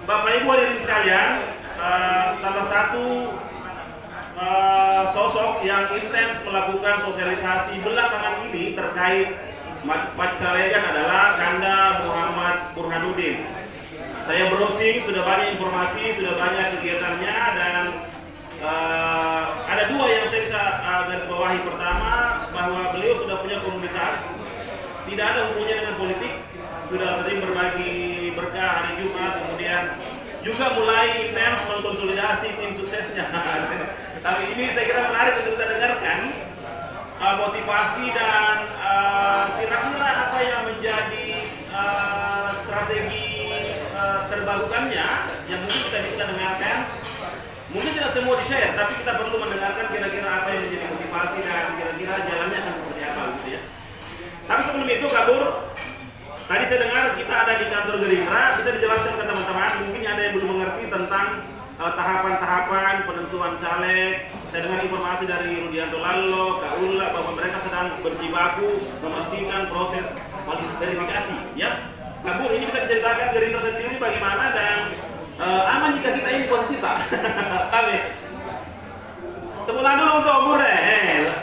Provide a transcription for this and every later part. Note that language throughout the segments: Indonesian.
Bapak Ibu hadirin sekalian, salah satu sosok yang intens melakukan sosialisasi belakangan ini terkait Maccalegan adalah Kanda Muhammad Burhanuddin. Saya browsing, sudah banyak informasi, sudah banyak kegiatannya, dan ada dua yang saya bisa garis bawahi. Pertama, bahwa beliau sudah punya komunitas, tidak ada hubungannya dengan politik, sudah sering berbagi berkah hari Jumat, kemudian juga mulai intens mengkonsolidasi tim suksesnya. Tapi ini saya kira menarik untuk kita dengarkan motivasi dan kira-kira apa yang menjadi strategi terbarukannya yang mungkin kita bisa dengarkan. Mungkin tidak semua di-share, tapi kita perlu mendengarkan kira-kira apa yang menjadi motivasi dan kira-kira jalannya akan seperti apa gitu ya. Tapi sebelum itu, Kabur, tadi saya dengar kita ada di kantor Gerindra, bisa dijelaskan ke teman-teman, mungkin ada yang belum mengerti tentang tahapan-tahapan penentuan caleg. Saya dengar informasi dari Rudianto Lallo, Kak Ulla, bahwa mereka sedang berjibaku memastikan proses verifikasi. Ya, Kabur, ini bisa diceritakan Gerindra sendiri bagaimana dan aman jika kita ini posisi Pak. Amin. Tepuk tangan dulu untuk Om Bure.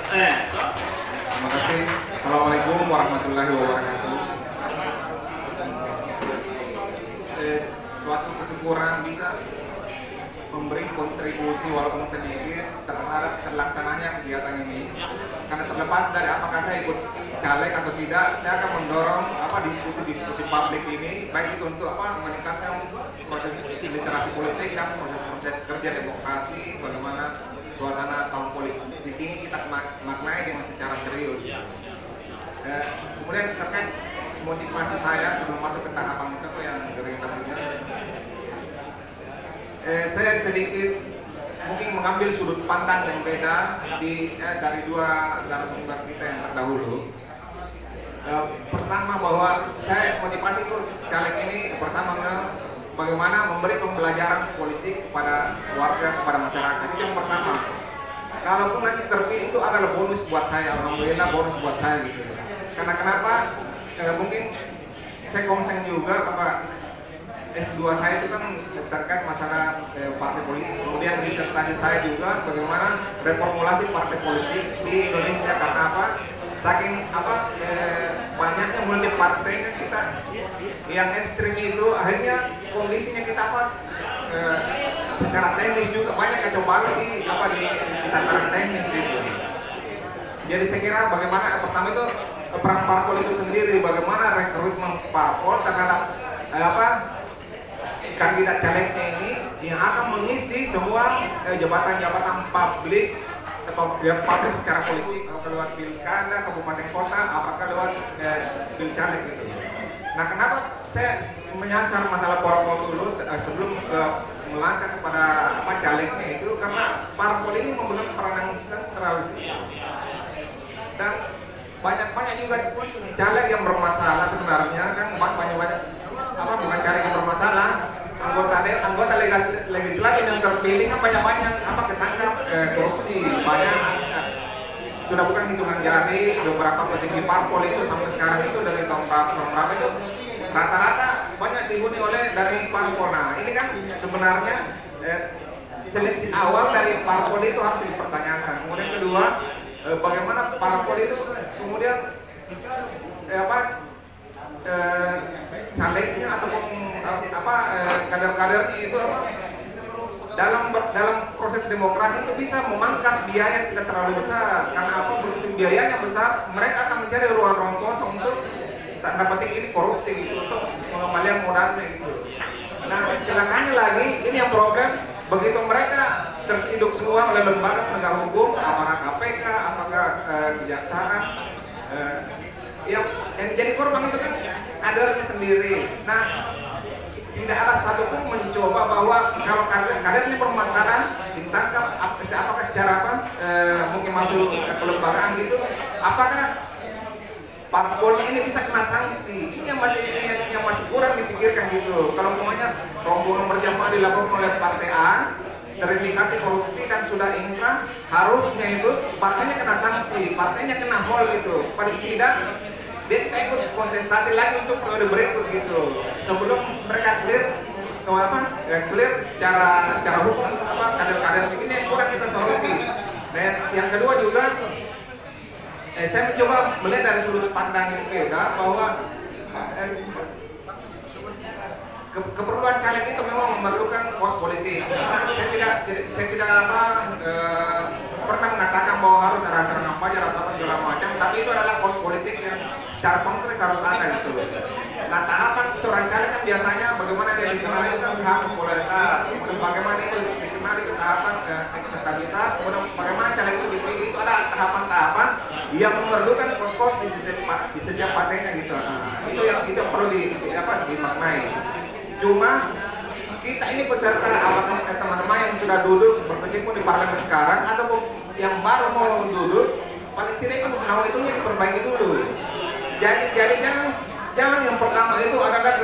Terima kasih. Assalamualaikum warahmatullahi wabarakatuh. Suatu kesyukuran bisa memberi kontribusi walaupun sedikit terhadap terlaksananya kegiatan ini. Karena terlepas dari apakah saya ikut caleg atau tidak, saya akan mendorong diskusi-diskusi publik ini, baik itu untuk meningkatkan proses literasi politik dan proses kerja demokrasi, bagaimana suasana tahun politik ini kita maknai dengan secara serius. Kemudian terkait motivasi saya sebelum masuk ke tahapan itu yang Gerindra bicara, saya sedikit mungkin mengambil sudut pandang yang beda dari dua narasumber kita yang terdahulu. Pertama, bahwa saya motivasi itu caleg ini pertama bagaimana memberi pembelajaran politik kepada warga, kepada masyarakat. Itu yang pertama. Kalaupun nanti terpilih itu adalah bonus buat saya, alhamdulillah bonus buat saya gitu. Karena kenapa? Mungkin saya konseng juga S2 saya itu kan terkait masalah partai politik. Kemudian disertasi saya juga bagaimana reformulasi partai politik di Indonesia. Karena apa? Saking banyaknya multi partainya kita yang ekstrim itu, akhirnya kondisinya kita secara teknis juga banyak kecobaan di tataran teknis gitu. Jadi saya kira bagaimana pertama itu peran parpol itu sendiri, bagaimana rekrutmen parpol terhadap kandidat calegnya ini yang akan mengisi semua jabatan-jabatan publik secara politik, apakah lewat pilkada, kabupaten kota, apakah lewat pilcaleg gitu. Nah, kenapa saya menyasar masalah parpol dulu sebelum melangkah kepada calegnya itu, karena parpol ini memegang peranan sentral dan banyak juga caleg yang bermasalah sebenarnya kan, banyak bukan caleg yang bermasalah, anggota legislatif yang terpilih kan banyak ketangkap korupsi, banyak sudah bukan hitungan jari. Beberapa petinggi parpol itu sampai sekarang itu dari tahun berapa itu rata-rata banyak dihuni oleh dari parpol. Nah, ini kan sebenarnya seleksi awal dari parpol itu harus dipertanyakan. Kemudian kedua, bagaimana parpol itu kemudian calegnya ataupun kader-kadernya itu dalam proses demokrasi itu bisa memangkas biaya yang tidak terlalu besar. Karena begitu biayanya besar, mereka akan mencari ruang-ruang kosong untuk tanda petik ini korupsi gitu, untuk pengembalian modalnya gitu. Nah, celakanya lagi ini yang problem, begitu mereka terciduk semua oleh lembaga penegak hukum, apakah KPK, apakah kejaksaan, yang jadi korban itu kan kadernya sendiri. Nah, tidak ada satupun mencoba bahwa kalau kadernya bermasalah ditangkap, apakah secara mungkin masuk ke kelembagaan gitu, apakah parpolnya ini bisa kena sanksi? Ini yang masih kurang dipikirkan gitu. Kalau umpamanya rombongan berjamaah dilakukan oleh partai A, terindikasi korupsi dan sudah inkrah, harusnya itu partainya kena sanksi, partainya kena hol gitu. Paling tidak dia ikut kontestasi lagi untuk periode berikut gitu. Sebelum mereka clear clear secara hukum kader-kader begini yang kurang kita soroti. Dan yang kedua juga saya mencoba melihat dari sudut pandang yang beda bahwa keperluan caleg itu memang memerlukan kos politik. Saya tidak pernah mengatakan bahwa harus ada acara ngapajar atau segala macam, tapi itu adalah kos politik yang secara konkret harus ada gitu. Nah, tahapan seorang caleg kan biasanya bagaimana dia dikenal itu kan tahap popularitas, kemudian bagaimana itu dikenal di tahapan akseptabilitas, kemudian bagaimana caleg itu dipilih, itu ada tahapan-tahapan yang memerlukan kos-kos di setiap fasenya gitu. Nah, itu yang perlu dimaknai. Cuma kita ini peserta, apakah teman-teman yang sudah duduk berkecimpung di parlemen sekarang ataupun yang baru mau duduk, paling tidak itu nama itu diperbaiki dulu. Jadi jangan yang pertama itu adalah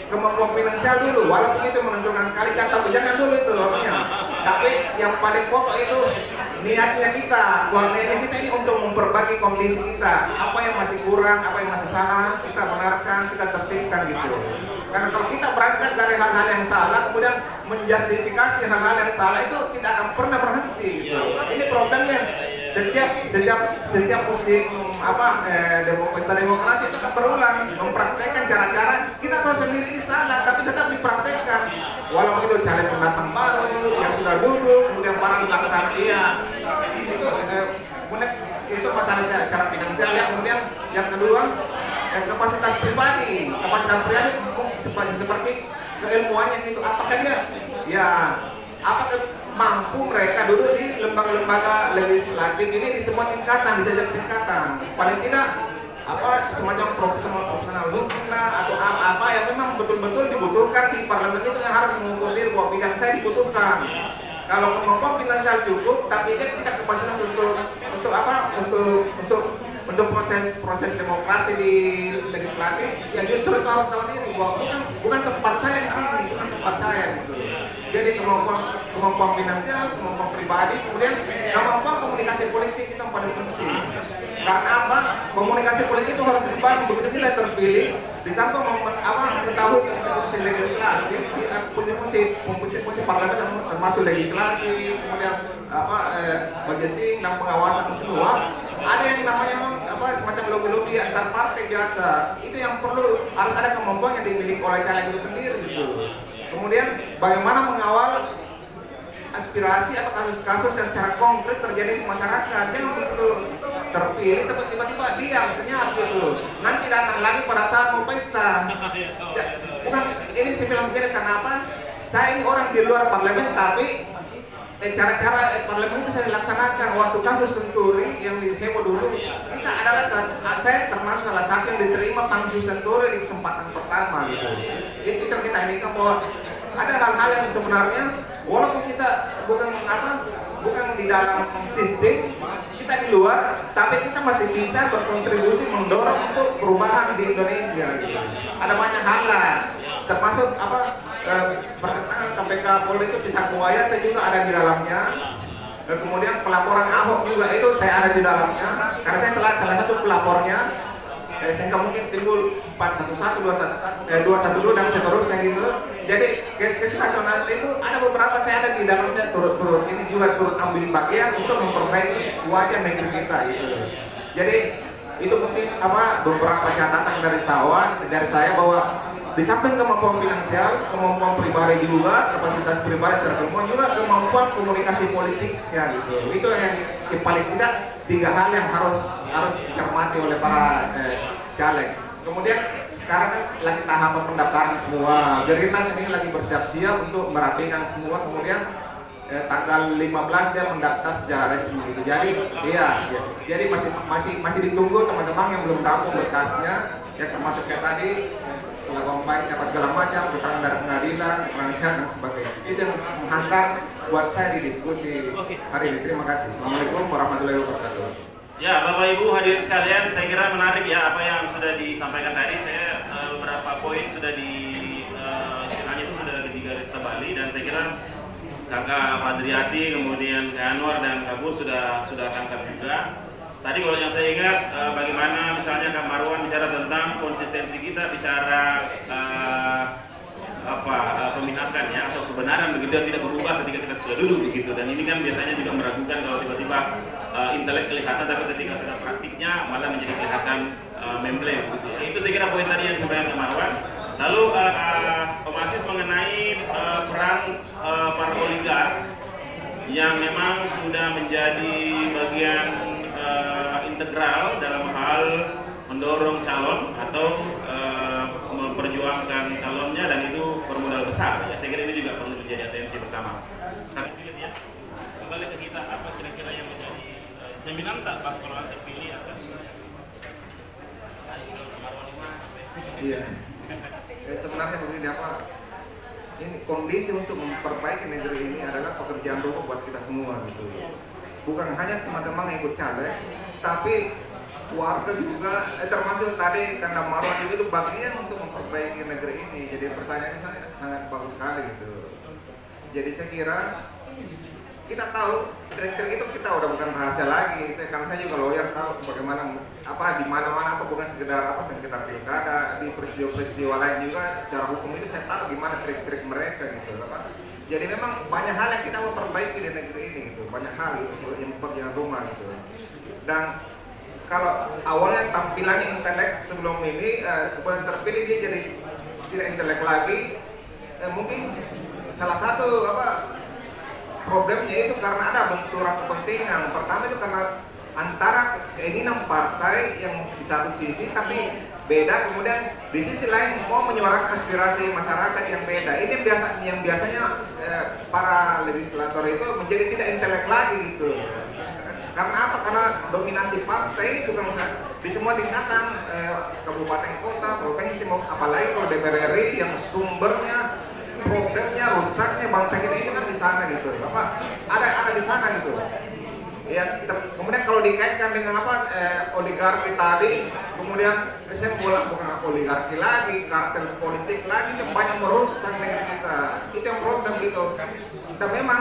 kemampuan finansial dulu, walaupun itu menentukan sekali kan, tapi jangan dulu itu artinya. Tapi yang paling pokok itu niatnya kita, niatnya kita ini untuk memperbaiki kondisi kita, apa yang masih kurang, apa yang masih salah, kita benarkan, kita tertibkan gitu. Karena kalau kita berangkat dari hal-hal yang salah, kemudian menjustifikasi hal-hal yang salah, itu tidak akan pernah berhenti gitu. Ini problemnya. Setiap musim pesta demokrasi itu akan berulang, mempraktekkan cara-cara kita tahu sendiri ini salah, tapi tetap dipraktekkan. Walaupun itu caleg pendatang baru yang sudah duduk, kemudian para pelaksana itu masalah secara finansial ya. Kemudian yang kedua kapasitas pribadi seperti keilmuannya itu, apakah dia mampu mereka duduk di lembaga-lembaga legislatif ini di semua tingkatan, di setiap tingkatan, paling tidak semacam profesional hukum lah atau apa yang memang betul-betul dibutuhkan di parlemen itu yang harus mengukur diri bahwa bidang saya dibutuhkan. Kalau kemampuan finansial cukup, tapi dia tidak kapasitas untuk proses demokrasi di legislatif, ya justru itu harus tahu diri bahwa bukan tempat saya di sini, bukan tempat saya gitu. Jadi kemampuan finansial, kemampuan pribadi, kemudian kemampuan komunikasi politik itu yang paling penting. Karena apa? Komunikasi politik itu harus dibangun begitu kita terpilih, di samping mengetahui fungsi legislasi, fungsi parlemen termasuk legislasi, kemudian budgeting dan pengawasan semua. Ada yang namanya semacam lobby antar partai biasa. Itu yang perlu, harus ada kemampuan yang dimiliki oleh caleg itu sendiri gitu. Kemudian bagaimana mengawal aspirasi atau kasus-kasus yang secara konkret terjadi di masyarakat. Jangan begitu terpilih tiba-tiba diam senyap gitu. Nanti datang lagi pada saat mau pesta. Bukan, ini saya bilang begini karena apa? Saya ini orang di luar parlemen, tapi cara-cara parlemen itu saya dilaksanakan. Waktu kasus Senturi yang diheboh dulu, kita adalah saya termasuk salah satu yang diterima pansus Senturi di kesempatan pertama gitu. Itu kita ini kan bahwa ada hal-hal yang sebenarnya walaupun kita bukan di dalam sistem, kita di luar, tapi kita masih bisa berkontribusi mendorong untuk perubahan di Indonesia gitu. Ada banyak hal lah, termasuk pertentangan KPK Polri itu Cicak Buaya, saya juga ada di dalamnya. Kemudian pelaporan Ahok juga itu saya ada di dalamnya, karena saya salah satu pelapornya. Sehingga mungkin timbul 411, 212 dan seterusnya gitu. Jadi kes nasional itu ada beberapa saya ada di dalamnya turut ini juga turut ambil bagian untuk memperbaiki wajah negeri kita gitu. Jadi itu mungkin beberapa catatan dari saya bahwa di samping kemampuan finansial, kemampuan pribadi juga, kapasitas pribadi secara ilmuwan juga kemampuan komunikasi politiknya gitu. Itu yang paling tidak 3 hal yang harus dicermati oleh para caleg. Kemudian sekarang kan lagi tahapan pendaftaran semua. Gerindra ini lagi bersiap-siap untuk merapikan semua. Kemudian tanggal 15 dia mendaftar secara resmi gitu. Jadi masih ditunggu teman-teman yang belum tahu berkasnya, ya termasuk kayak tadi pengalaman baik apa segala macam, keterangan dari pengadilan, keterangan sehat dan sebagainya. Itu yang menghantar buat saya di diskusi hari ini. Terima kasih. Assalamualaikum warahmatullahi wabarakatuh. Ya, Bapak Ibu hadirin sekalian, saya kira menarik ya apa yang sudah disampaikan tadi. Saya beberapa poin sudah istilahnya itu sudah digaris terbalik, dan saya kira Kakak Fadriati, kemudian Kak Anwar dan Kak Bur sudah tangkap juga. Tadi kalau yang saya ingat bagaimana misalnya Kak Marwan bicara tentang konsistensi kita bicara kebenaran begitu yang tidak berubah ketika kita sudah duduk begitu. Dan ini kan biasanya juga meragukan kalau tiba-tiba intelek kelihatan tapi ketika sudah praktiknya malah menjadi kelihatan membleng gitu. Itu saya kira poin tadi yang disampaikan ke Marwan. Lalu Om Aziz mengenai peran para oligark yang memang sudah menjadi bagian integral dalam hal mendorong calon atau memperjuangkan calonnya, dan itu bermodal besar. Ya, saya kira ini juga perlu menjadi atensi bersama. Ya, kembali ke kita, apa kira-kira yang menjadi jaminan tak Pak kalau nanti pilih akan Iya. Sebenarnya begini apa? Ini kondisi untuk memperbaiki negeri ini adalah pekerjaan rumah buat kita semua gitu. Bukan hanya teman-teman yang ikut caleg, tapi warga juga, termasuk tadi Kanda Marwan juga itu bagian untuk memperbaiki negeri ini. Jadi pertanyaannya sangat bagus sekali gitu. Jadi saya kira kita tahu trik-trik itu kita udah bukan rahasia lagi. Karena saya juga lawyer, tahu bagaimana apa di mana-mana, apa bukan sekedar apa sekitar pilkada, di peristiwa-peristiwa lain juga secara hukum itu saya tahu gimana trik-trik mereka gitu apa. Jadi memang banyak hal yang kita mau perbaiki di negeri ini gitu, banyak hal gitu, yang pekerjaan rumah gitu. Dan kalau awalnya tampilannya intelek sebelum ini, kemudian terpilih dia jadi tidak intelek lagi, mungkin salah satu apa problemnya itu karena ada benturan kepentingan. Pertama itu karena antara keinginan partai yang di satu sisi tapi beda, kemudian di sisi lain mau menyuarakan aspirasi masyarakat yang beda. Ini yang biasanya para legislator itu menjadi tidak intelek lagi gitu. Karena apa? Karena dominasi partai bukan di semua tingkatan, kabupaten, kota, provinsi, apalagi kalau DPR RI yang sumbernya, problemnya, rusaknya bangsa kita ini kan di sana gitu. Apa? Ada di sana gitu. Ya, kemudian kalau dikaitkan dengan apa oligarki tadi, kemudian saya bukan oligarki lagi, kartel politik lagi, itu banyak merusak negeri kita. Itu yang problem gitu. Dan memang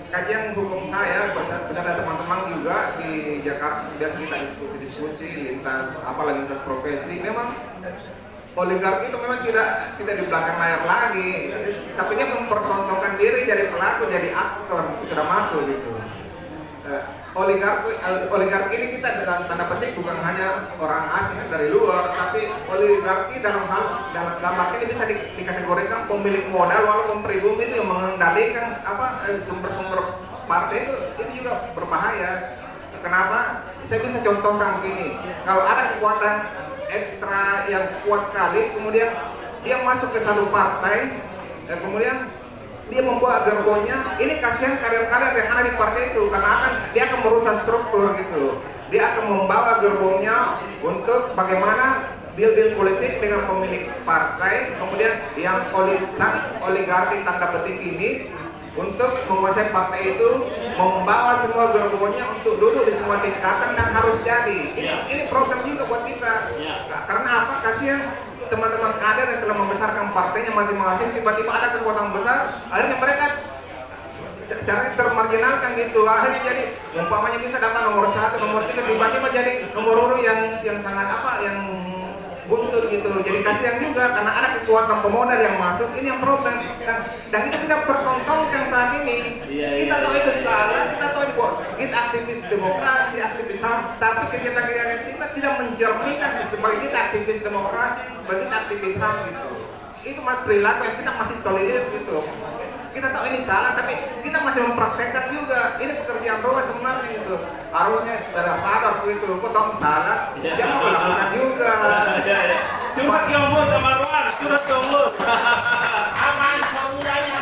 kajian hukum saya bersama teman-teman juga di Jakarta biasa kita diskusi lintas profesi. Memang oligarki itu memang tidak di belakang layar lagi, tapi dia mempertontonkan diri jadi pelaku, jadi aktor, sudah masuk gitu. Oligarki ini kita dalam tanda petik bukan hanya orang asing dari luar, tapi oligarki dalam arti ini bisa dikategorikan pemilik modal walaupun pribumi itu yang mengendalikan apa sumber-sumber partai itu juga berbahaya. Kenapa? Saya bisa contohkan begini, kalau ada kekuatan ekstra yang kuat sekali, kemudian dia masuk ke satu partai, kemudian dia membawa gerbongnya, ini kasihan kader-kader yang ada di partai itu, karena dia akan merusak struktur gitu. Dia akan membawa gerbongnya untuk bagaimana deal-deal politik dengan pemilik partai, kemudian yang oligarki tanda petik ini untuk menguasai partai itu, membawa semua gerbongnya untuk duduk di semua tingkatan dan harus jadi. Ini problem juga buat kita. Karena apa? Kasihan teman-teman kader yang telah membesarkan partainya masing-masing, tiba-tiba ada kekuatan besar, akhirnya mereka caranya termarginalkan gitu. Akhirnya jadi umpamanya bisa dapat nomor 1, nomor 3, tiba-tiba jadi nomor urut yang sangat apa, yang buntut gitu. Jadi kasihan juga karena ada kekuatan pemodal yang masuk, ini yang problem. Dan itu kita pertontonkan saat ini. Kita tahu itu salah, kita tahu itu kita aktivis demokrasi, aktivis HAM, tapi kegiatan-kegiatan kita tidak menjernikan sebagai kita aktivis demokrasi, sebagai kita aktivis HAM gitu. Itu perilaku yang kita masih tolerir gitu. Kita tahu ini salah, tapi kita masih mempraktekkan juga. Ini pekerjaan rumah sebenarnya gitu. Harusnya sadar gitu. Kok tahu salah, dia mau melakukan juga. Curhat ke umur, Marwan. Curhat ke umur. Aman formulanya.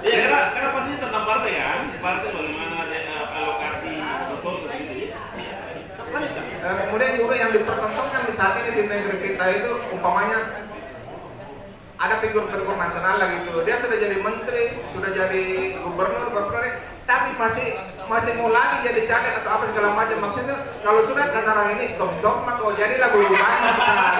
Ya, karena pastinya tentang partai kan. Partai bagaimana alokasi resources gitu. Kemudian juga yang dipertontonkan di saat ini di negeri kita itu umpamanya ada figur-figur nasional lah gitu. Dia sudah jadi menteri, sudah jadi gubernur, tapi masih mau lagi jadi caleg atau apa segala macam. Maksudnya kalau sudah antara ini stop maka jadi lagu bangsa.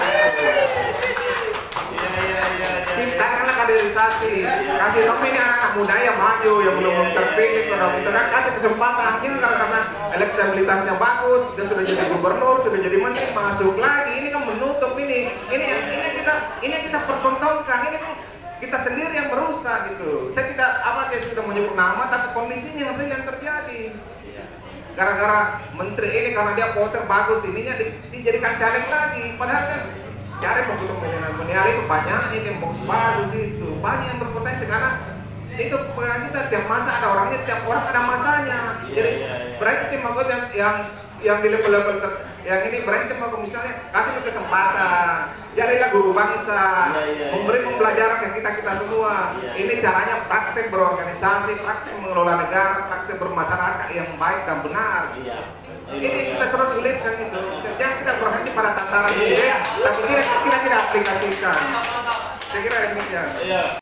Ciptakanlah kaderisasi, kasih tahu ini anak-anak muda yang maju, yang belum terpilih, itu kan kasih kesempatan. Ini karena elektabilitasnya bagus, dia sudah jadi gubernur, sudah jadi menteri, masuk lagi. Ini kan menutup ini yang kita pertontonkan. Ini kan kita sendiri yang merusak gitu. Saya tidak dia sudah menyebut nama, tapi kondisinya real yang terjadi. Gara-gara menteri ini karena dia voter bagus ininya dijadikan caleg lagi. Padahal kan caleg mau ketemu dengan itu banyak yang bagus itu, banyak yang berpotensi karena itu kita tiap masa ada orangnya, tiap orang ada masanya. Jadi berarti tim anggota yang di level-level yang ini berarti mau misalnya kasih kesempatan, jadilah guru bangsa, memberi pembelajaran ke kita semua. Ini caranya praktek berorganisasi, praktek mengelola negara, praktek bermasyarakat yang baik dan benar. Ini kita terus ulitkan itu. Jangan kita berhenti pada tataran ide, tapi kita tidak aplikasikan. Saya kira demikian.